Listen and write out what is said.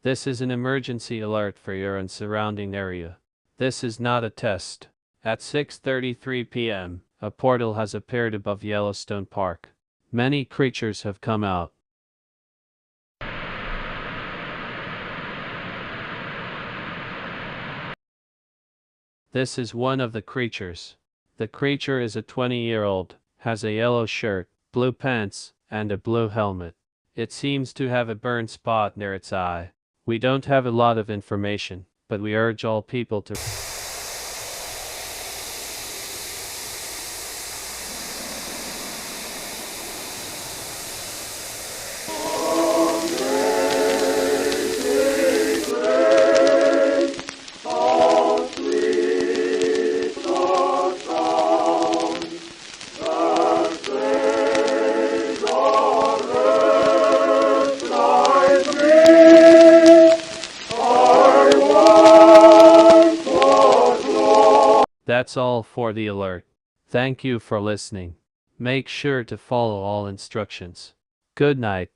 This is an emergency alert for your and surrounding area. This is not a test. At 6:33 p.m., a portal has appeared above Yellowstone Park. Many creatures have come out. This is one of the creatures. The creature is a 20-year-old, has a yellow shirt, blue pants, and a blue helmet. It seems to have a burn spot near its eye. We don't have a lot of information, but we urge all people to That's all for the alert. Thank you for listening. Make sure to follow all instructions. Good night.